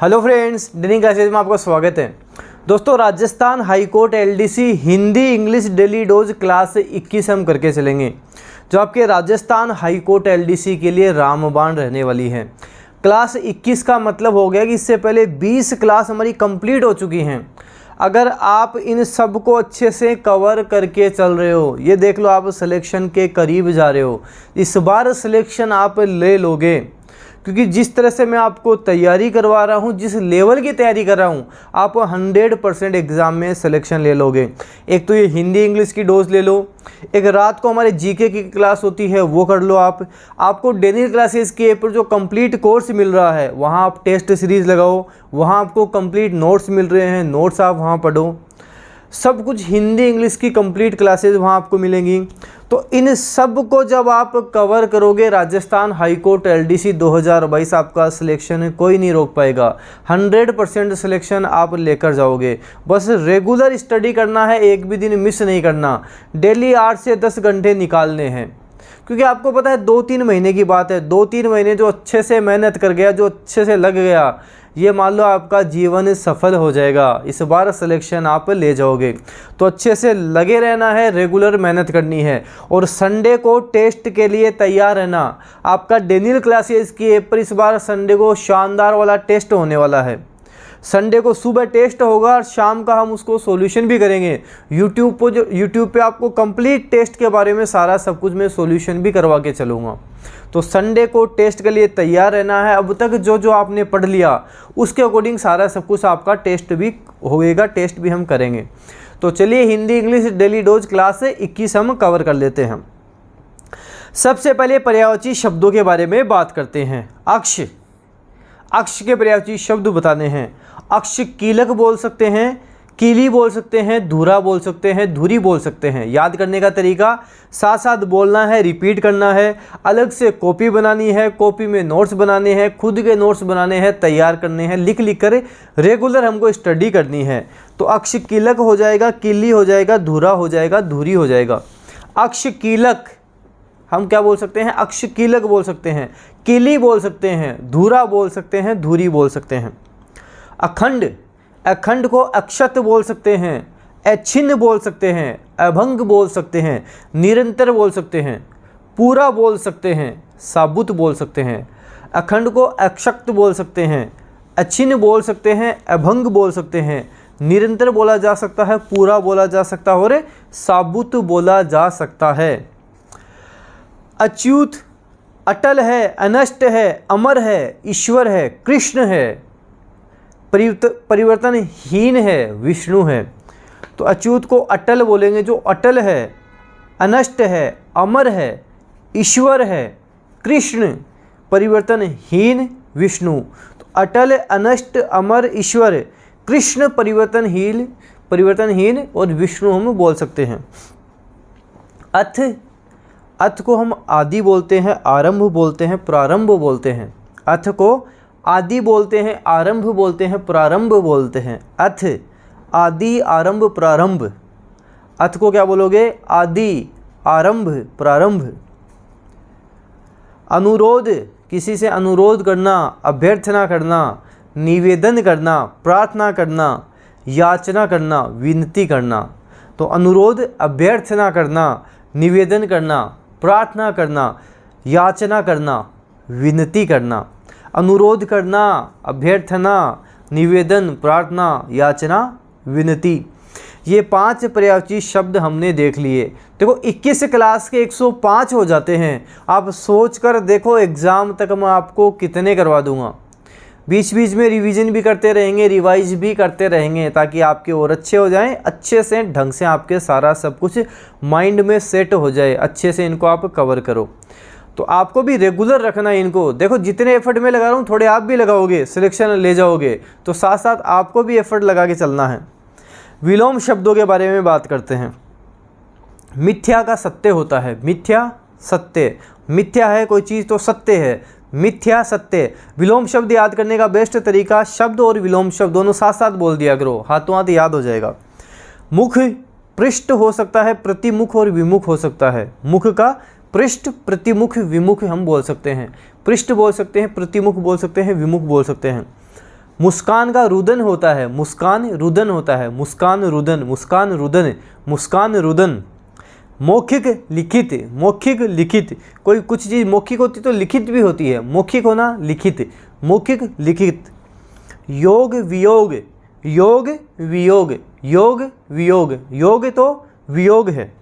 Hello friends, daily classes में आपका स्वागत है। दोस्तों, Rajasthan high court LDC Hindi English daily dose class 21 हम करके चलेंगे, जो आपके राजस्थान हाई कोर्ट एलडीसी के लिए रामबाण रहने वाली है। क्लास 21 का मतलब हो गया कि इससे पहले 20 क्लास हमारी कंप्लीट हो चुकी हैं। अगर आप इन सब को अच्छे से कवर करके चल रहे हो, ये देख लो आप सिलेक्शन के करीब जा रहे हो। इस बार सिलेक्शन आप ले लोगे, क्योंकि जिस तरह से मैं आपको तैयारी करवा रहा हूँ, जिस लेवल की तैयारी कर रहा हूँ, आप 100% एग्ज़ाम में सिलेक्शन ले लोगे। एक तो ये हिंदी इंग्लिश की डोज ले लो, एक रात को हमारे जीके की क्लास होती है वो कर लो। आपको डेली क्लासेस के ऊपर जो कंप्लीट कोर्स मिल रहा है, वहाँ आप टेस्ट सीरीज़ लगाओ, वहाँ आपको कंप्लीट नोट्स मिल रहे हैं, नोट्स आप वहाँ पढ़ो। सब कुछ हिंदी इंग्लिश की कंप्लीट क्लासेस वहाँ आपको मिलेंगी। तो इन सब को जब आप कवर करोगे, राजस्थान हाई कोर्ट एलडीसी 2022 आपका सिलेक्शन कोई नहीं रोक पाएगा। 100% सिलेक्शन आप लेकर जाओगे। बस रेगुलर स्टडी करना है, एक भी दिन मिस नहीं करना। डेली 8 से 10 घंटे निकालने हैं, क्योंकि आपको पता है 2-3 महीने की बात है। 2-3 महीने जो अच्छे से मेहनत कर गया, जो अच्छे से लग गया, ये मान लो आपका जीवन सफल हो जाएगा। इस बार सिलेक्शन आप ले जाओगे, तो अच्छे से लगे रहना है, रेगुलर मेहनत करनी है। और संडे को टेस्ट के लिए तैयार रहना। आपका डेनियल क्लासेस की ऐप पर इस बार संडे को शानदार वाला टेस्ट होने वाला है। संडे को सुबह टेस्ट होगा और शाम का हम उसको सॉल्यूशन भी करेंगे। यूट्यूब पे आपको कंप्लीट टेस्ट के बारे में सारा सब कुछ मैं सॉल्यूशन भी करवा के चलूँगा। तो संडे को टेस्ट के लिए तैयार रहना है। अब तक जो जो आपने पढ़ लिया उसके अकॉर्डिंग सारा सब कुछ आपका टेस्ट भी होएगा, टेस्ट भी हम करेंगे। तो चलिए Hindi English daily dose class 21 हम कवर कर लेते हैं। सबसे पहले पर्यायवाची शब्दों के बारे में बात करते हैं। अक्ष, अक्ष के पर्यायवाची शब्द बताने हैं। अक्ष कीलक बोल सकते हैं, कीली बोल सकते हैं, धुरा बोल सकते हैं, धुरी बोल सकते हैं। याद करने का तरीका, साथ साथ बोलना है, रिपीट करना है। अलग से कॉपी बनानी है, कॉपी में नोट्स बनाने हैं, खुद के नोट्स बनाने हैं, तैयार करने हैं, लिख लिख कर रेगुलर हमको स्टडी करनी है। तो अक्ष कीलक हो जाएगा, कीली हो जाएगा, धुरा हो जाएगा, धुरी हो जाएगा। अक्ष कीलक हम क्या बोल सकते हैं? अक्ष कीलक बोल सकते हैं, कीली बोल सकते हैं, धुरा बोल सकते हैं, धुरी बोल सकते हैं। अखंड, अखंड को अक्षत बोल सकते हैं, अछिन्न बोल सकते हैं, अभंग बोल सकते हैं, निरंतर बोल सकते हैं, पूरा बोल सकते हैं, साबुत बोल सकते हैं। अखंड को अक्षत बोल सकते हैं, अछिन्न बोल सकते हैं, अभंग बोल सकते हैं, निरंतर बोला जा सकता है, पूरा बोला जा सकता है और साबुत बोला जा सकता है। अच्युत अटल है, अनष्ट है, अमर है, ईश्वर है, कृष्ण है, परिवर्तनहीन है, विष्णु है। तो अच्युत को अटल बोलेंगे, जो अटल है, अनष्ट है, अमर है, ईश्वर है, कृष्ण, परिवर्तनहीन, विष्णु। तो अटल, अनष्ट, अमर, ईश्वर, कृष्ण, परिवर्तनहीन और विष्णु हम बोल सकते हैं। अथ, अथ को हम आदि बोलते हैं, आरंभ बोलते हैं, प्रारंभ बोलते हैं। अथ को आदि बोलते हैं, आरंभ बोलते हैं, प्रारंभ बोलते हैं। अथ, आदि, आरंभ, प्रारंभ। अथ को क्या बोलोगे? आदि, आरंभ, प्रारंभ। अनुरोध, किसी से अनुरोध करना, अभ्यर्थना करना, निवेदन करना, प्रार्थना करना, याचना करना, विनती करना। तो अनुरोध, अभ्यर्थना करना, निवेदन करना, प्रार्थना करना, याचना करना, विनती करना। अनुरोध करना, अभ्यर्थना, निवेदन, प्रार्थना, याचना, विनती। ये 5 पर्यायवाची शब्द हमने देख लिए। देखो 21 क्लास के 105 हो जाते हैं। आप सोच कर देखो एग्ज़ाम तक मैं आपको कितने करवा दूंगा। बीच बीच में रिवीजन भी करते रहेंगे, रिवाइज भी करते रहेंगे, ताकि आपके और अच्छे हो जाएं, अच्छे से ढंग से आपके सारा सब कुछ माइंड में सेट हो जाए, अच्छे से इनको आप कवर करो। तो आपको भी रेगुलर रखना है इनको। देखो जितने एफर्ट में लगा रहा हूँ, थोड़े आप भी लगाओगे, सिलेक्शन ले जाओगे, तो साथ साथ आपको भी एफर्ट लगा के चलना है। विलोम शब्दों के बारे में बात करते हैं। मिथ्या का सत्य होता है, मिथ्या, सत्य। मिथ्या है कोई चीज़ तो सत्य है, मिथ्या, सत्य। विलोम शब्द याद करने का बेस्ट तरीका, शब्द और विलोम शब्द दोनों साथ साथ बोल दिया करो, हाथों हाथ याद हो जाएगा। मुख पृष्ठ हो सकता है, प्रतिमुख और विमुख हो सकता है। मुख का पृष्ठ, प्रतिमुख, विमुख हम बोल सकते हैं। पृष्ठ बोल सकते हैं, प्रतिमुख बोल सकते हैं, विमुख बोल सकते हैं। मुस्कान का रुदन होता है, मुस्कान रुदन होता है, मुस्कान रुदन, मुस्कान रुदन, मुस्कान रुदन। मौखिक लिखित, मौखिक लिखित, कोई कुछ चीज़ मौखिक होती तो लिखित भी होती है, मौखिक होना लिखित, मौखिक लिखित। योग वियोग, योग वियोग, योग वियोग, योग तो वियोग है।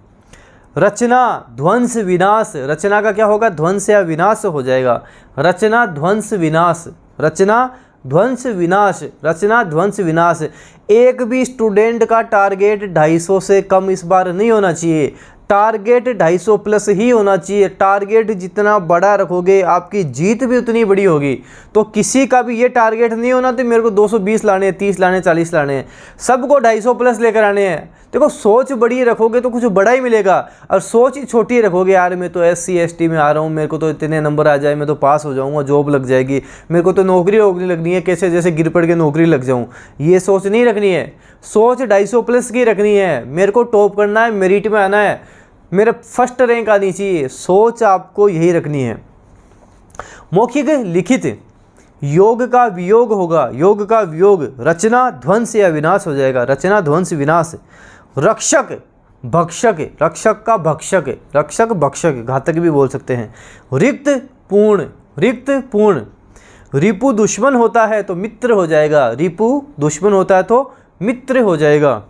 रचना ध्वंस विनाश, रचना का क्या होगा, ध्वंस या विनाश हो जाएगा। रचना ध्वंस विनाश, रचना ध्वंस विनाश, रचना ध्वंस विनाश। एक भी स्टूडेंट का टारगेट 250 से कम इस बार नहीं होना चाहिए, टारगेट 250 प्लस ही होना चाहिए। टारगेट जितना बड़ा रखोगे आपकी जीत भी उतनी बड़ी होगी। तो किसी का भी ये टारगेट नहीं होना तो मेरे को 220 लाने हैं, 30 लाने, 40 लाने हैं, सबको 250 प्लस लेकर आने हैं। देखो सोच बड़ी रखोगे तो कुछ बड़ा ही मिलेगा, और सोच ही छोटी रखोगे, यार मैं तो SC ST में आ रहा हूँ, मेरे को तो इतने नंबर आ जाए मैं तो पास हो जाऊँगा, जॉब लग जाएगी, मेरे को तो नौकरी होगी लगनी है, कैसे जैसे गिर पड़ के नौकरी लग जाऊँ, ये सोच नहीं रखनी है। सोच 250 प्लस की रखनी है, मेरे को टॉप करना है, मेरिट में आना है, मेरा फर्स्ट रैंक आनी चाहिए, सोच आपको यही रखनी है। मौखिक लिखित, योग का वियोग होगा, योग का वियोग। रचना ध्वंस या विनाश हो जाएगा, रचना ध्वंस विनाश। रक्षक भक्षक, रक्षक का भक्षक, रक्षक भक्षक, घातक भी बोल सकते हैं। रिक्त पूर्ण, रिक्त पूर्ण। रिपु दुश्मन होता है तो मित्र हो जाएगा, रिपु दुश्मन होता है तो मित्र हो जाएगा।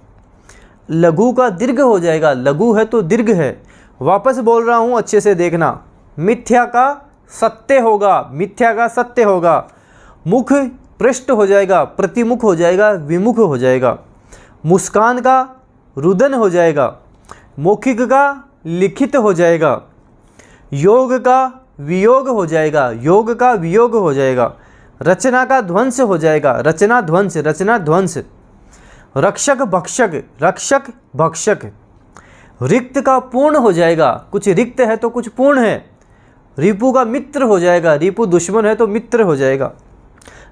लघु का दीर्घ हो जाएगा, लघु है तो दीर्घ है। वापस बोल रहा हूँ अच्छे से देखना। मिथ्या का सत्य होगा, मिथ्या का सत्य होगा। मुख पृष्ठ हो जाएगा, प्रतिमुख हो जाएगा, विमुख हो जाएगा। मुस्कान का रुदन हो जाएगा, मौखिक का लिखित हो जाएगा। योग का वियोग हो जाएगा, योग का वियोग हो जाएगा। रचना का ध्वंस हो जाएगा, रचना ध्वंस, रचना ध्वंस। रक्षक भक्षक, रक्षक भक्षक। रिक्त का पूर्ण हो जाएगा, कुछ रिक्त है तो कुछ पूर्ण है। रिपु का मित्र हो जाएगा, रिपु दुश्मन है तो मित्र हो जाएगा।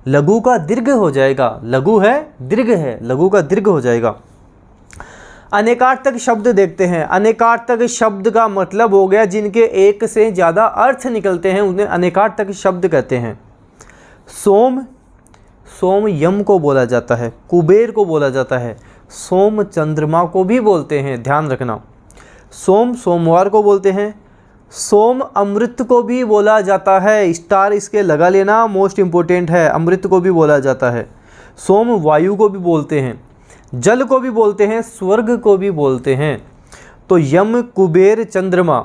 लघु का दीर्घ हो जाएगा, लघु है दीर्घ है, लघु का दीर्घ हो जाएगा। अनेकार्थक शब्द देखते हैं। अनेकार्थक शब्द का मतलब हो गया जिनके एक से ज़्यादा अर्थ निकलते हैं, उन्हें अनेकार्थक शब्द कहते हैं। सोम, सोम यम को बोला जाता है, कुबेर को बोला जाता है, सोम चंद्रमा को भी बोलते हैं, ध्यान रखना। सोम सोमवार को बोलते हैं, सोम अमृत को भी बोला जाता है, स्टार इसके लगा लेना, मोस्ट इम्पोर्टेंट है, अमृत को भी बोला जाता है। सोम वायु को भी बोलते हैं, जल को भी बोलते हैं, स्वर्ग को भी बोलते हैं। तो यम कुबेर चंद्रमा,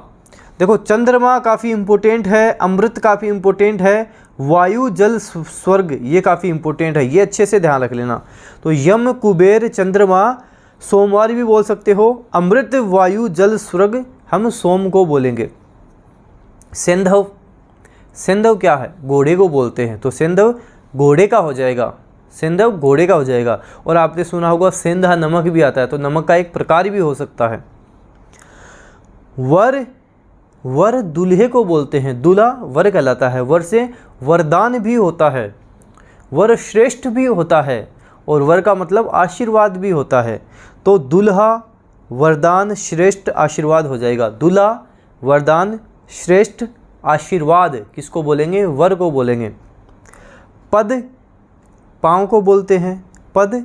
देखो चंद्रमा काफ़ी इम्पोर्टेंट है, अमृत काफ़ी इम्पोर्टेंट है, वायु जल स्वर्ग ये काफ़ी इम्पोर्टेंट है, ये अच्छे से ध्यान रख लेना। तो यम कुबेर चंद्रमा, सोमवार भी बोल सकते हो, अमृत वायु जल स्वर्ग हम सोम को बोलेंगे। सेंधव, सेंधव क्या है, घोड़े को बोलते हैं, तो सेंधव घोड़े का हो जाएगा, सेंधव घोड़े का हो जाएगा। और आपने सुना होगा सेंधा नमक भी आता है, तो नमक का एक प्रकार भी हो सकता है। वर, वर दूल्हे को बोलते हैं, दूल्हा वर कहलाता है, वर से वरदान भी होता है, वर श्रेष्ठ भी होता है, और वर का मतलब आशीर्वाद भी होता है। तो दूल्हा वरदान श्रेष्ठ आशीर्वाद हो जाएगा, दूल्हा वरदान श्रेष्ठ आशीर्वाद किसको बोलेंगे, वर को बोलेंगे। पद, पाँव को बोलते हैं, पद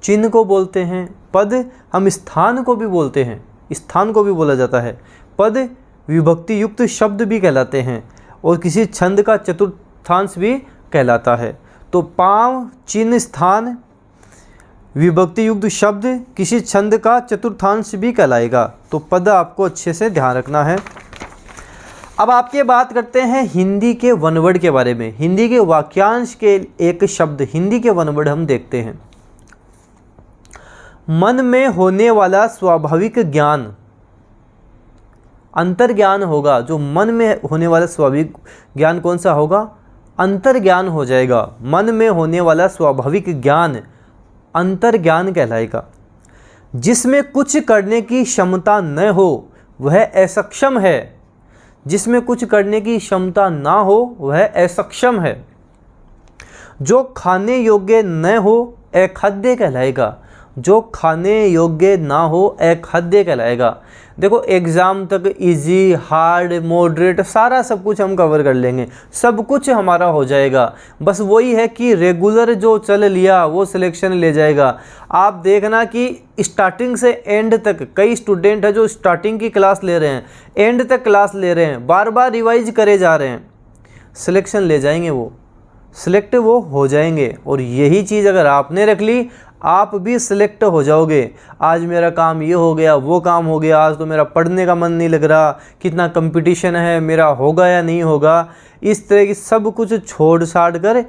चिन्ह को बोलते हैं, पद हम स्थान को भी बोलते हैं, स्थान को भी बोला जाता है। पद विभक्ति युक्त शब्द भी कहलाते हैं, और किसी छंद का चतुर्थांश भी कहलाता है। तो पाँव, चिन्ह, स्थान, विभक्ति युक्त शब्द किसी छंद का चतुर्थांश भी कहलाएगा। तो पद आपको अच्छे से ध्यान रखना है। अब आपके बात करते हैं हिंदी के वनवर्ड के बारे में। हिंदी के वाक्यांश के एक शब्द, हिंदी के वनवर्ड हम देखते हैं। मन में होने वाला स्वाभाविक ज्ञान, अंतर्ज्ञान होगा। जो मन में होने वाला स्वाभाविक ज्ञान कौन सा होगा, अंतर्ज्ञान हो जाएगा। मन में होने वाला स्वाभाविक ज्ञान अंतर्ज्ञान कहलाएगा। जिसमें कुछ करने की क्षमता न हो वह असक्षम है, जिसमें कुछ करने की क्षमता ना हो वह असक्षम है। जो खाने योग्य न हो अखाद्य कहलाएगा, जो खाने योग्य ना हो अखाद्य कहलाएगा। देखो एग्ज़ाम तक इजी, हार्ड, मॉडरेट सारा सब कुछ हम कवर कर लेंगे, सब कुछ हमारा हो जाएगा। बस वही है कि रेगुलर जो चल लिया वो सिलेक्शन ले जाएगा। आप देखना कि स्टार्टिंग से एंड तक कई स्टूडेंट है जो स्टार्टिंग की क्लास ले रहे हैं, एंड तक क्लास ले रहे हैं, बार बार रिवाइज करे जा रहे हैं, सिलेक्शन ले जाएंगे, वो सिलेक्ट वो हो जाएंगे। और यही चीज़ अगर आपने रख ली, आप भी सिलेक्ट हो जाओगे। आज मेरा काम ये हो गया, वो काम हो गया, आज तो मेरा पढ़ने का मन नहीं लग रहा, कितना कंपटीशन है, मेरा होगा या नहीं होगा, इस तरह की सब कुछ छोड़ छाड़ कर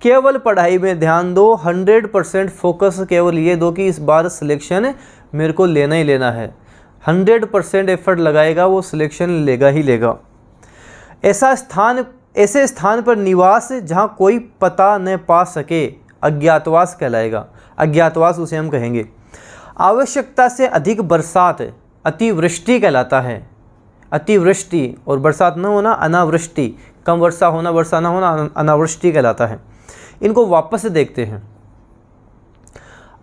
केवल पढ़ाई में ध्यान दो। 100% फोकस केवल ये दो कि इस बार सिलेक्शन मेरे को लेना ही लेना है। 100% एफर्ट लगाएगा, वो सिलेक्शन लेगा ही लेगा। ऐसे स्थान पर निवास जहाँ कोई पता न पा सके अज्ञातवास कहलाएगा। अज्ञातवास उसे हम कहेंगे। आवश्यकता से अधिक बरसात अतिवृष्टि कहलाता है। अतिवृष्टि और बरसात न होना अनावृष्टि, कम वर्षा होना, वर्षा न होना अनावृष्टि कहलाता है। इनको वापस से देखते हैं।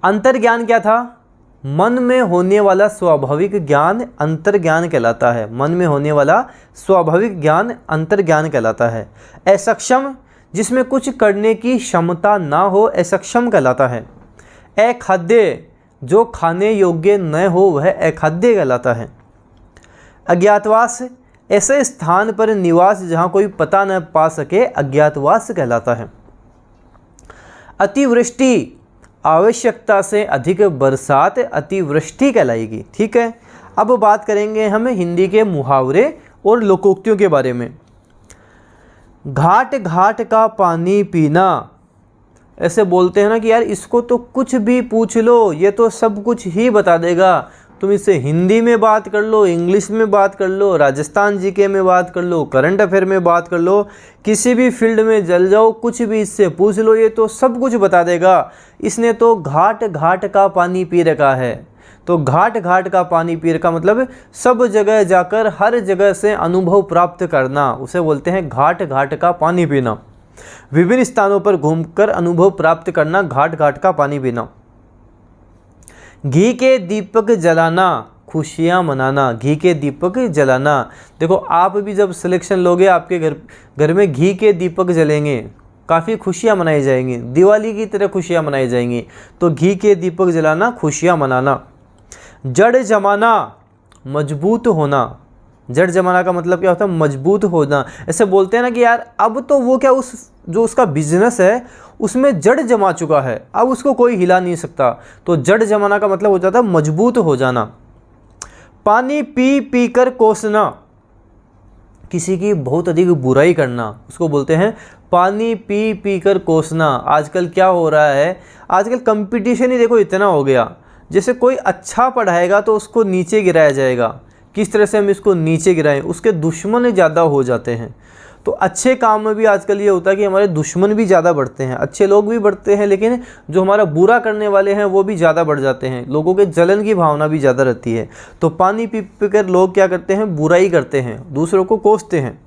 अंतर्ज्ञान क्या था? मन में होने वाला स्वाभाविक ज्ञान अंतर्ज्ञान कहलाता है। मन में होने वाला स्वाभाविक ज्ञान अंतर्ज्ञान कहलाता है। असक्षम, जिसमें कुछ करने की क्षमता ना हो, असक्षम कहलाता है। अखाद्य, जो खाने योग्य न हो वह अखाद्य कहलाता है। अज्ञातवास, ऐसे स्थान पर निवास जहाँ कोई पता न पा सके अज्ञातवास कहलाता है। अतिवृष्टि, आवश्यकता से अधिक बरसात अतिवृष्टि कहलाएगी। ठीक है, अब बात करेंगे हम हिंदी के मुहावरे और लोकोक्तियों के बारे में। घाट घाट का पानी पीना, ऐसे बोलते हैं ना कि यार इसको तो कुछ भी पूछ लो, ये तो सब कुछ ही बता देगा। तुम इससे हिंदी में बात कर लो, इंग्लिश में बात कर लो, राजस्थान जीके में बात कर लो, करंट अफेयर में बात कर लो, किसी भी फील्ड में जल जाओ, कुछ भी इससे पूछ लो, ये तो सब कुछ बता देगा। इसने तो घाट घाट का पानी पी रखा है। तो घाट घाट का पानी पी रखा मतलब सब जगह जाकर हर जगह से अनुभव प्राप्त करना, उसे बोलते हैं घाट घाट का पानी पीना। विभिन्न स्थानों पर घूमकर अनुभव प्राप्त करना, घाट घाट का पानी पीना। घी के दीपक जलाना, खुशियाँ मनाना। घी के दीपक जलाना, देखो आप भी जब सिलेक्शन लोगे आपके घर में घी के दीपक जलेंगे, काफ़ी खुशियाँ मनाई जाएंगी, दिवाली की तरह खुशियाँ मनाई जाएंगी। तो घी के दीपक जलाना, खुशियाँ मनाना। जड़ जमाना, मजबूत होना। जड़ जमाना का मतलब क्या होता है? मजबूत होना। ऐसे बोलते हैं ना कि यार अब तो वो क्या जो उसका बिजनेस है उसमें जड़ जमा चुका है, अब उसको कोई हिला नहीं सकता। तो जड़ जमाना का मतलब हो जाता है मजबूत हो जाना। पानी पी पी कर कोसना, किसी की बहुत अधिक बुराई करना, उसको बोलते हैं पानी पी पी कर कोसना। आजकल क्या हो रहा है, आजकल कंपटीशन ही देखो इतना हो गया, जैसे कोई अच्छा पढ़ाएगा तो उसको नीचे गिराया जाएगा। किस तरह से हम इसको नीचे गिराएं, उसके दुश्मन ज़्यादा हो जाते हैं। तो अच्छे काम में भी आजकल ये होता है कि हमारे दुश्मन भी ज़्यादा बढ़ते हैं। अच्छे लोग भी बढ़ते हैं लेकिन जो हमारा बुरा करने वाले हैं वो भी ज़्यादा बढ़ जाते हैं। लोगों के जलन की भावना भी ज़्यादा रहती है। तो पानी पी पी कर लोग क्या करते हैं? बुराई करते हैं, दूसरों को कोसते हैं।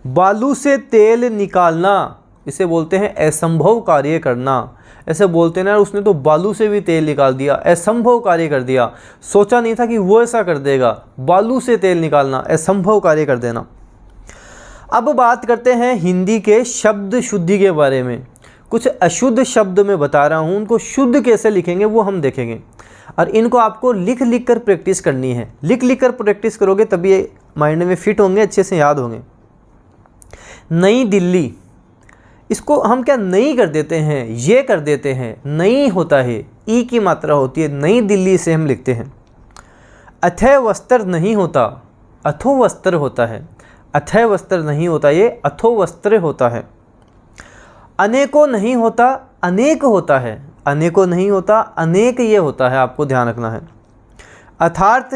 बालू से तेल निकालना, इसे बोलते हैं असंभव कार्य करना। ऐसे बोलते हैं ना उसने तो बालू से भी तेल निकाल दिया, असंभव कार्य कर दिया, सोचा नहीं था कि वो ऐसा कर देगा। बालू से तेल निकालना, असंभव कार्य कर देना। अब बात करते हैं हिंदी के शब्द शुद्धि के बारे में। कुछ अशुद्ध शब्द मैं बता रहा हूँ, उनको शुद्ध कैसे लिखेंगे वो हम देखेंगे। और इनको आपको लिख लिख कर प्रैक्टिस करनी है। लिख लिख कर प्रैक्टिस करोगे तभी ये माइंड में फिट होंगे, अच्छे से याद होंगे। नई दिल्ली, इसको हम क्या नई कर देते हैं, ये कर देते हैं। नई होता है, ई की मात्रा होती है, नई दिल्ली से हम लिखते हैं। अथय वस्त्र नहीं होता, अथो वस्त्र होता है। अथय वस्त्र नहीं होता, ये अथो वस्त्र होता है। अनेकों नहीं होता, अनेक होता है। अनेकों नहीं होता, अनेक ये होता है, आपको ध्यान रखना है। अर्थार्थ,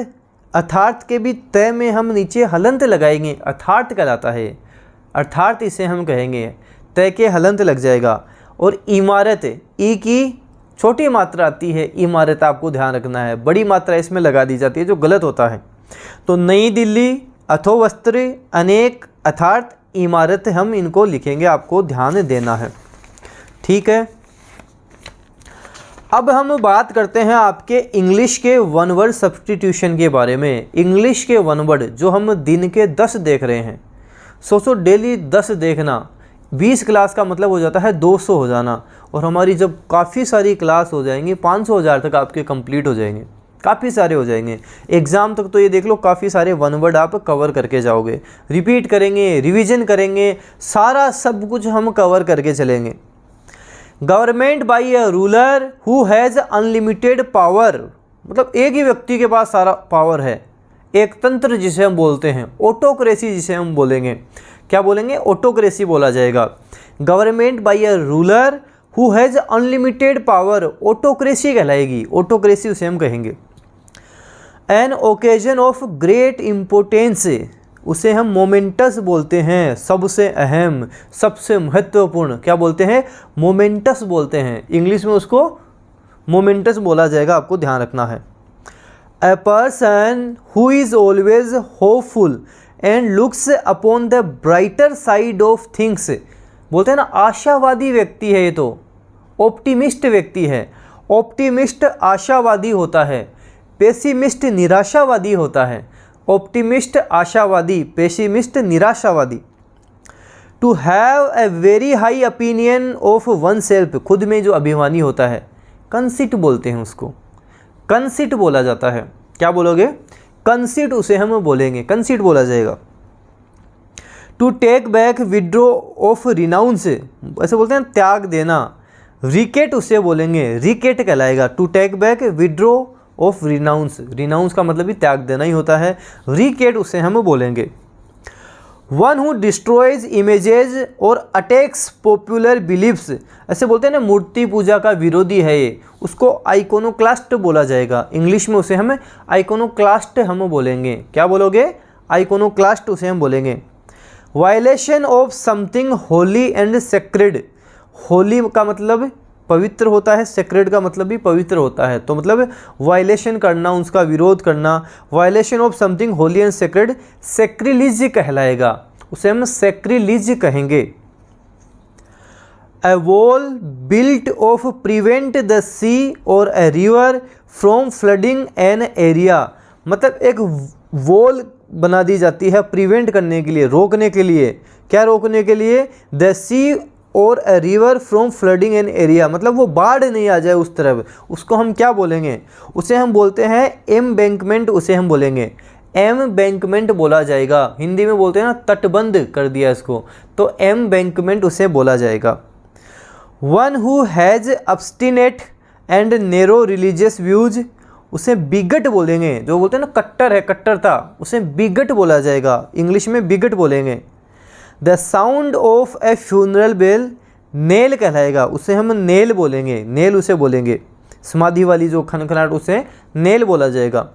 अर्थार्थ के भी तय में हम नीचे हलंत लगाएंगे, अर्थार्थ कहलाता है। अर्थार्थ इसे हम कहेंगे, तय के हलंत लग जाएगा। और इमारत, ई की छोटी मात्रा आती है, इमारत आपको ध्यान रखना है, बड़ी मात्रा इसमें लगा दी जाती है जो गलत होता है। तो नई दिल्ली, अथो वस्त्र, अनेक, अर्थार्थ, इमारत हम इनको लिखेंगे, आपको ध्यान देना है। ठीक है, अब हम बात करते हैं आपके इंग्लिश के वन वर्ड सब्स्टिट्यूशन के बारे में। इंग्लिश के वन वर्ड जो हम दिन के 10 देख रहे हैं, सोचो डेली 10 देखना, 20 क्लास का मतलब हो जाता है 200 हो जाना, और हमारी जब काफ़ी सारी क्लास हो जाएंगी 500 हज़ार तक आपके कंप्लीट हो जाएंगे, काफ़ी सारे हो जाएंगे। एग्ज़ाम तक तो ये देख लो काफ़ी सारे वन वर्ड आप कवर करके जाओगे, रिपीट करेंगे, रिवीजन करेंगे, सारा सब कुछ हम कवर करके चलेंगे। Government by a ruler who has unlimited power, मतलब एक ही व्यक्ति के पास सारा पावर है। एक तंत्र जिसे हम बोलते हैं, ऑटोक्रेसी जिसे हम बोलेंगे, क्या बोलेंगे? ऑटोक्रेसी बोला जाएगा। Government by a ruler who has unlimited power, autocracy कहलाएगी, ऑटोक्रेसी उसे हम कहेंगे। An occasion of great importance, उसे हम मोमेंटस बोलते हैं, सबसे अहम, सबसे महत्वपूर्ण, क्या बोलते हैं? मोमेंटस बोलते हैं। इंग्लिश में उसको मोमेंटस बोला जाएगा, आपको ध्यान रखना है। A person who is always hopeful and looks upon the brighter side of things, बोलते हैं ना आशावादी व्यक्ति है, ये तो ऑप्टिमिस्ट व्यक्ति है। ऑप्टिमिस्ट आशावादी होता है, पेसिमिस्ट निराशावादी होता है। ऑप्टिमिस्ट आशावादी, पेसिमिस्ट निराशावादी। To have a very high opinion of one self, खुद में जो अभिमानी होता है, कंसिट बोलते हैं उसको, कंसिट बोला जाता है। क्या बोलोगे? कंसिट उसे हम बोलेंगे, कंसिट बोला जाएगा। To take back withdraw of renounce, ऐसे बोलते हैं त्याग देना, रिकेट उसे बोलेंगे, रिकेट कहलाएगा। To take back withdraw of renounce, renounce का मतलब भी त्याग देना ही होता है, रिकेट उसे हम बोलेंगे। वन हु डिस्ट्रॉयज इमेजेज और अटैक्स पॉपुलर बिलीफ्स, ऐसे बोलते हैं ना मूर्ति पूजा का विरोधी है ये, उसको आइकोनोक्लास्ट बोला जाएगा। इंग्लिश में उसे हम आइकोनोक्लास्ट हम बोलेंगे। क्या बोलोगे? आइकोनोक्लास्ट उसे हम बोलेंगे। Violation of something holy and sacred, Holi का मतलब पवित्र होता है, सेक्रेड का मतलब भी पवित्र होता है, तो मतलब वायलेशन करना, उसका विरोध करना। Violation of something holy and sacred sacrilege कहलाएगा, उसे हम सेक्रिलिज कहेंगे। A wall built of prevent the sea और a river from flooding an area, मतलब एक वॉल बना दी जाती है प्रिवेंट करने के लिए, रोकने के लिए। क्या रोकने के लिए? द सी और a river from flooding an area, मतलब वो बाढ़ नहीं आ जाए उस तरफ, उसको हम क्या बोलेंगे? उसे हम बोलते हैं एम्बैंकमेंट, उसे हम बोलेंगे एम्बैंकमेंट बोला जाएगा। हिंदी में बोलते हैं ना तटबंध कर दिया इसको, तो एम्बैंकमेंट उसे बोला जाएगा। One who has obstinate and narrow religious views, उसे बिगट बोलेंगे। जो बोलते हैं ना कट्टर है, कट्टरता, उसे बिगट बोला जाएगा, इंग्लिश में बिगट बोलेंगे। The sound of a funeral bell, knell कहलाएगा, उसे हम नेल बोलेंगे, नेल उसे बोलेंगे। समाधि वाली जो खनखनाहट, उसे नेल बोला जाएगा।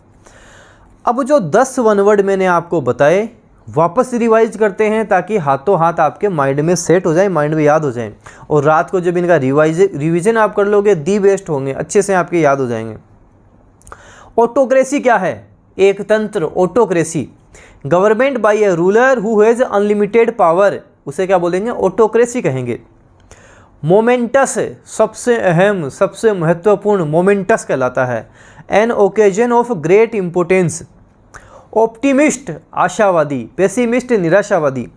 अब जो 10 वन वर्ड मैंने आपको बताए वापस रिवाइज करते हैं, ताकि हाथों हाथ आपके माइंड में सेट हो जाए, माइंड में याद हो जाए, और रात को जब इनका रिवीजन आप कर लोगे दी बेस्ट होंगे, अच्छे से आपके याद हो जाएंगे। ऑटोक्रेसी क्या है? एक तंत्र, autocracy. Government by a ruler who has unlimited power, उसे क्या बोलेंगे? ऑटोक्रेसी कहेंगे। मोमेंटस, सबसे अहम, सबसे महत्वपूर्ण, मोमेंटस कहलाता है। An occasion of great importance. Optimist, आशावादी, पेसिमिस्ट, निराशावादी।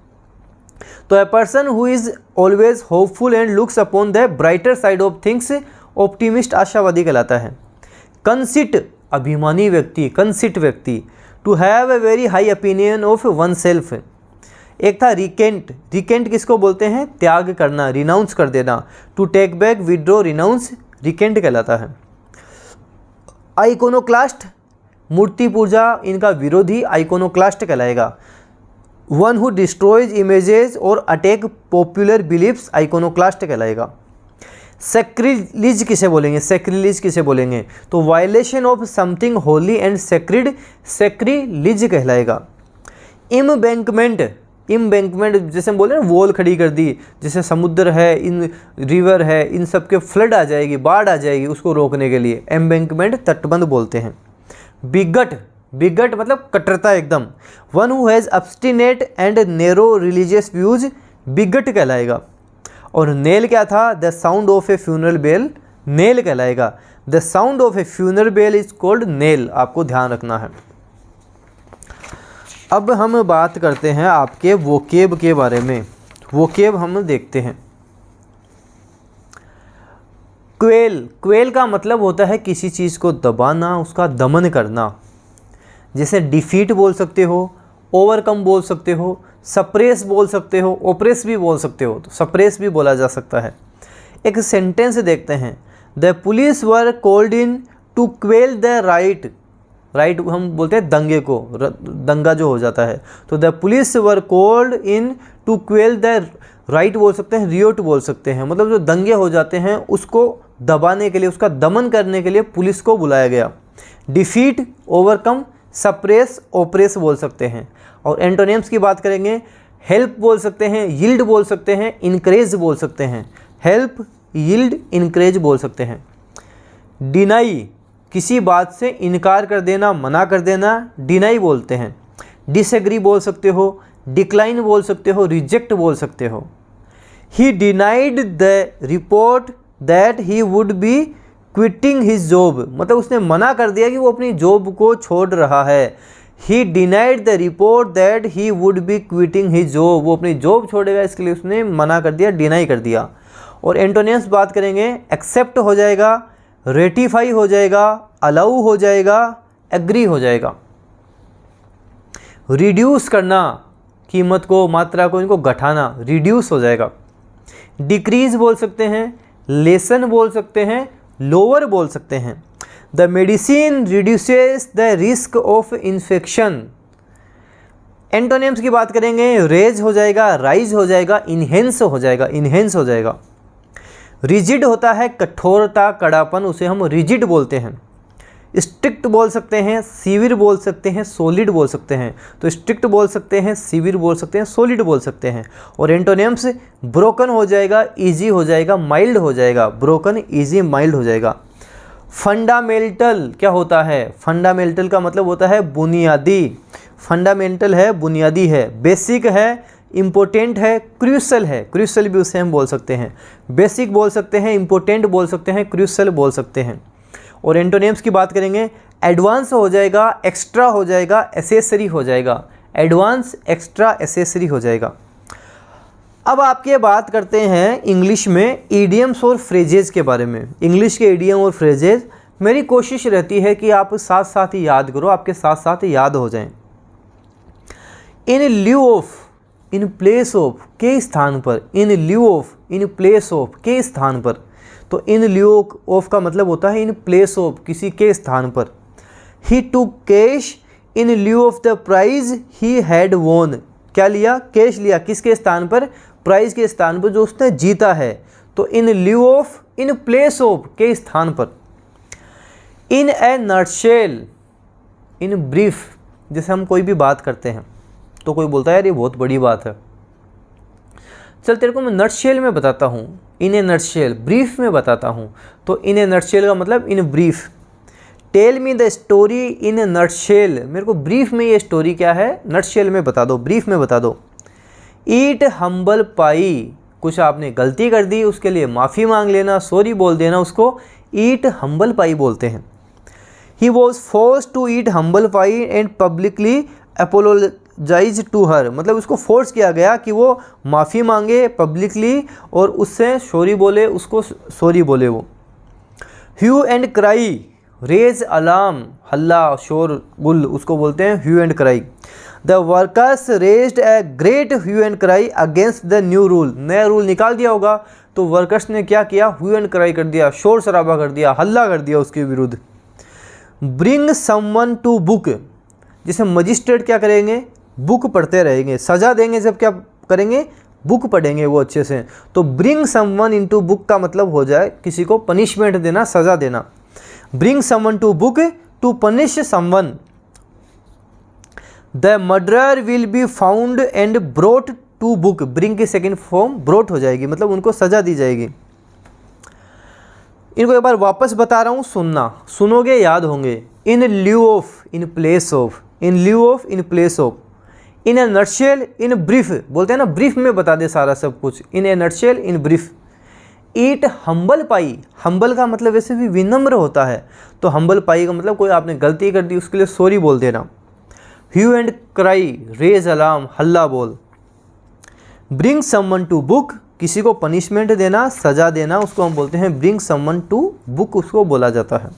तो a person who is always hopeful and looks upon the brighter side of things, optimist, आशावादी कहलाता है। कंसिट, अभिमानी व्यक्ति, कंसिट व्यक्ति। To have a very high opinion of one self. एक था रिकेंट, रिकेंट किसको बोलते हैं? त्याग करना, रिनाउंस कर देना। To take back, withdraw, renounce, recant कहलाता है। आइकोनोक्लास्ट, मूर्ति पूजा, इनका विरोधी आइकोनोक्लास्ट कहलाएगा। वन हु डिस्ट्रॉयज इमेजेस और अटैक पॉपुलर बिलीफ्स, आइकोनोक्लास्ट कहलाएगा। सेक्रिलिज किसे बोलेंगे? सेक्रिलिज किसे बोलेंगे? तो violation of something holy and sacred, sacrilege कहलाएगा। इम्बैंकमेंट, इम्बैंकमेंट जैसे हम बोले ना वॉल खड़ी कर दी, जैसे समुद्र है, इन रिवर है, इन सब के फ्लड आ जाएगी, बाढ़ आ जाएगी, उसको रोकने के लिए एम्बैंकमेंट, तटबंध बोलते हैं। बिगट, बिगट मतलब कट्टरता एकदम। One who has obstinate and narrow religious views, bigot कहलाएगा। और नेल क्या था? The sound of a funeral bell, knell कहलाएगा। The sound of a funeral bell is called knell, आपको ध्यान रखना है। अब हम बात करते हैं आपके वोकेब के बारे में। वोकेब हम देखते हैं। क्वेल, क्वेल का मतलब होता है किसी चीज़ को दबाना, उसका दमन करना। जैसे डिफीट बोल सकते हो, ओवरकम बोल सकते हो, सप्रेस बोल सकते हो, ओप्रेस भी बोल सकते हो। तो सप्रेस भी बोला जा सकता है। एक सेंटेंस देखते हैं। The police were called in to quell the riot, riot हम बोलते हैं दंगे को, दंगा जो हो जाता है। तो the police were called in to quell the riot बोल सकते हैं, रियोट बोल सकते हैं, मतलब जो दंगे हो जाते हैं उसको दबाने के लिए, उसका दमन करने के लिए पुलिस को बुलाया गया। डिफीट, ओवरकम, सप्रेस, ओप्रेस बोल सकते हैं। और एंटोनिम्स की बात करेंगे, हेल्प बोल सकते हैं, यील्ड बोल सकते हैं, इनकरेज बोल सकते हैं। हेल्प, यील्ड, इनकरेज बोल सकते हैं। डिनाई, किसी बात से इनकार कर देना, मना कर देना, डिनाई बोलते हैं। डिसएग्री बोल सकते हो, डिक्लाइन बोल सकते हो, रिजेक्ट बोल सकते हो। ही denied the report that he would be quitting his job, मतलब उसने मना कर दिया कि वो अपनी जॉब को छोड़ रहा है। ही denied the report that he would be quitting his job, वो अपनी जॉब छोड़ेगा इसके लिए उसने मना कर दिया, डिनाई कर दिया। और एंटोनिम्स बात करेंगे, एक्सेप्ट हो जाएगा, रेटिफाई हो जाएगा, अलाउ हो जाएगा, एग्री हो जाएगा। रिड्यूस करना, कीमत को, मात्रा को, इनको घटाना, रिड्यूस हो जाएगा। डिक्रीज बोल सकते हैं, लेसन बोल सकते हैं, लोअर बोल सकते हैं। The medicine reduces the risk of infection. Antonyms की बात करेंगे, रेज हो जाएगा, राइज हो जाएगा, इन्हेंस हो जाएगा, इन्हेंस हो जाएगा। रिजिड होता है कठोरता, कड़ापन, उसे हम रिजिड बोलते हैं। स्ट्रिक्ट बोल सकते हैं, सीवियर बोल सकते हैं, सॉलिड बोल सकते हैं। तो स्ट्रिक्ट बोल सकते हैं, सीवियर बोल सकते हैं, सॉलिड बोल सकते हैं। और एंटोनिम्स, ब्रोकन हो जाएगा, ईजी हो जाएगा, माइल्ड हो जाएगा। ब्रोकन, ईजी, माइल्ड हो जाएगा। फंडामेंटल क्या होता है? फंडामेंटल का मतलब होता है बुनियादी। फंडामेंटल है, बुनियादी है। बेसिक है, इम्पोर्टेंट है, क्रूशल है। क्रूशल भी उसे हम बोल सकते हैं। बेसिक बोल सकते हैं, इम्पोर्टेंट बोल सकते हैं, क्रूशल बोल सकते हैं। और एंटोनिम्स की बात करेंगे, एडवांस हो जाएगा, एक्स्ट्रा हो जाएगा, एसेसरी हो जाएगा। एडवांस, एक्स्ट्रा, एसेसरी हो जाएगा। अब आपके बात करते हैं इंग्लिश में ईडियम्स और फ्रेजेस के बारे में। इंग्लिश के ईडियम और फ्रेजेस मेरी कोशिश रहती है कि आप साथ साथ ही याद करो, आपके साथ साथ ही याद हो जाएं। In lieu of, in place of, के स्थान पर। In lieu of, in place of, के स्थान पर। तो इन ल्यू ऑफ का मतलब होता है इन प्लेस ऑफ, किसी के स्थान पर। He took cash in lieu of the prize he had won. क्या लिया? कैश लिया। किसके स्थान पर? प्राइज के स्थान पर जो उसने जीता है। तो in lieu of, in place of, के स्थान पर। In a nutshell, in brief. जैसे हम कोई भी बात करते हैं तो कोई बोलता है यार ये बहुत बड़ी बात है, चल तेरे को मैं नटशेल में बताता हूँ। इन ए नटशेल, ब्रीफ में बताता हूँ। तो इन ए नटशेल का मतलब in brief. Tell me the story in a nutshell, मेरे को ब्रीफ में ये स्टोरी क्या है नटशेल में बता दो, ब्रीफ में बता दो। ईट हम्बल पाई, कुछ आपने गलती कर दी उसके लिए माफ़ी मांग लेना, सॉरी बोल देना, उसको ईट हम्बल पाई बोलते हैं। He was forced to eat humble pie and publicly apologise to her, मतलब उसको फोर्स किया गया कि वो माफ़ी मांगे पब्लिकली और उससे सॉरी बोले, उसको सॉरी बोले वो। Hue and cry, raise alarm, हल्ला शोर गुल, उसको बोलते हैं hue and cry. The workers raised a great hue and cry against the new rule, नया रूल निकाल दिया होगा तो वर्कर्स ने क्या किया? ह्यू एंड क्राई कर दिया, शोर शराबा कर दिया, हल्ला कर दिया उसके विरुद्ध। ब्रिंग समवन टू बुक, जैसे मजिस्ट्रेट क्या करेंगे? बुक पढ़ते रहेंगे, सज़ा देंगे जब क्या करेंगे? बुक पढ़ेंगे वो अच्छे से। तो ब्रिंग समवन इनटू बुक का मतलब हो जाए किसी को पनिशमेंट देना, सज़ा देना। Bring someone to book to punish someone. The murderer will be found and brought to book, bring की सेकेंड फॉर्म ब्रोट हो जाएगी, मतलब उनको सज़ा दी जाएगी। इनको एक बार वापस बता रहा हूँ, सुनना, सुनोगे याद होंगे। In lieu of, in place of, in lieu of, in place of. In a nutshell, in brief, बोलते हैं ना ब्रीफ में बता दे सारा सब कुछ। In a nutshell, in brief. Eat humble pie. Humble का मतलब वैसे भी विनम्र होता है, तो हम्बल पाई का मतलब कोई आपने गलती कर दी उसके लिए सॉरी बोल देना। Hue and cry, raise alarm, हल्ला बोल। ब्रिंग समवन टू बुक, किसी को पनिशमेंट देना, सजा देना, उसको हम बोलते हैं ब्रिंग समवन टू बुक, उसको बोला जाता है।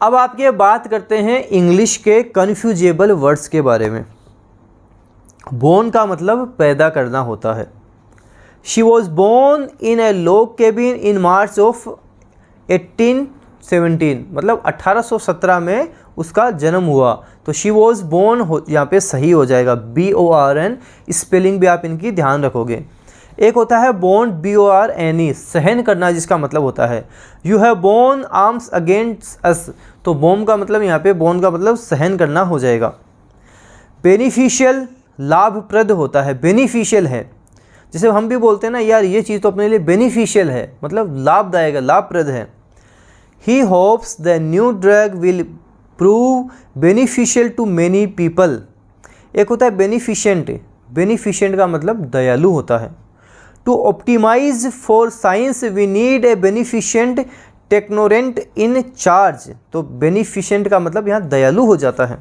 अब आपके बात करते हैं इंग्लिश के कन्फ्यूजेबल वर्ड्स के बारे में। बोर्न का मतलब पैदा करना होता है। She was born in a log cabin in March of 1817, मतलब 1817 में उसका जन्म हुआ। तो शी वॉज बोर्न हो, यहाँ पे सही हो जाएगा, BORN। स्पेलिंग भी आप इनकी ध्यान रखोगे। एक होता है बोर्न, BORNE, सहन करना, जिसका मतलब होता है you have borne arms against us. तो बोर्न का मतलब यहाँ पे बोर्न का मतलब सहन करना हो जाएगा। बेनिफिशियल, लाभप्रद होता है, बेनिफिशियल है। जैसे हम भी बोलते हैं ना, यार ये चीज़ तो अपने लिए बेनिफिशियल है, मतलब लाभदायक है, लाभप्रद है। He hopes the new drug will prove beneficial to many people. एक होता है बेनिफिशेंट, बेनिफिशेंट का मतलब दयालु होता है। To optimize for science we need a beneficent technocrat in charge. तो बेनिफिशेंट का मतलब यहाँ दयालु हो जाता है।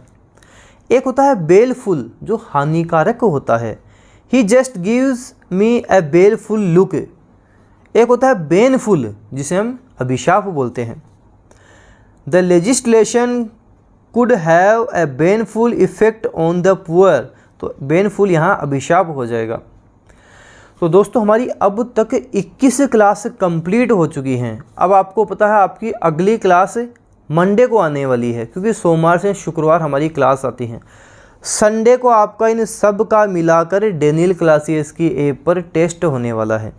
एक होता है बेलफुल, जो हानिकारक होता है। He just gives me a baleful look. एक होता है बेनफुल, जिसे हम अभिशाप बोलते हैं। The legislation could have a baneful effect on the poor. तो बेनफुल यहाँ अभिशाप हो जाएगा। तो दोस्तों हमारी अब तक 21 क्लास कंप्लीट हो चुकी हैं। अब आपको पता है आपकी अगली क्लास मंडे को आने वाली है, क्योंकि सोमवार से शुक्रवार हमारी क्लास आती हैं। संडे को आपका इन सब का मिलाकर डेनियल क्लासेस की ऐप पर टेस्ट होने वाला है।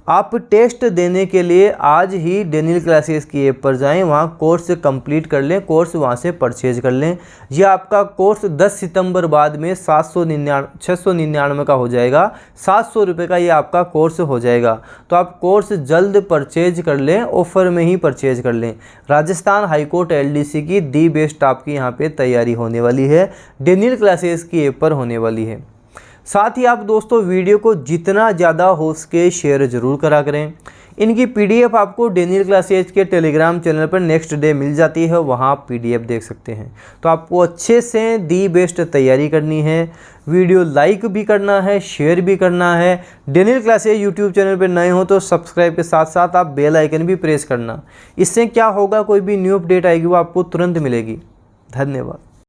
आप टेस्ट देने के लिए आज ही डेनियल क्लासेस की ऐप पर जाएं, वहाँ कोर्स कंप्लीट कर लें, कोर्स वहाँ से परचेज कर लें। यह आपका कोर्स 10 सितंबर बाद में 699 का हो जाएगा। 700 रुपये का ये आपका कोर्स हो जाएगा। तो आप कोर्स जल्द परचेज कर लें, ऑफ़र में ही परचेज कर लें। राजस्थान हाईकोर्ट LDC की दी बेस्ट आपकी यहाँ पे तैयारी होने वाली है, डेनियल क्लासेस की ऐप पर होने वाली है। साथ ही आप दोस्तों वीडियो को जितना ज़्यादा हो सके शेयर ज़रूर करा करें। इनकी PDF आपको डेनियल क्लासेज के टेलीग्राम चैनल पर नेक्स्ट डे मिल जाती है, वहाँ आप PDF देख सकते हैं। तो आपको अच्छे से दी बेस्ट तैयारी करनी है। वीडियो लाइक भी करना है, शेयर भी करना है। डेनियल क्लासेज यूट्यूब चैनल पर नए हो तो सब्सक्राइब के साथ साथ आप बेल आइकन भी प्रेस करना। इससे क्या होगा, कोई भी न्यू अपडेट आएगी वो आपको तुरंत मिलेगी। धन्यवाद।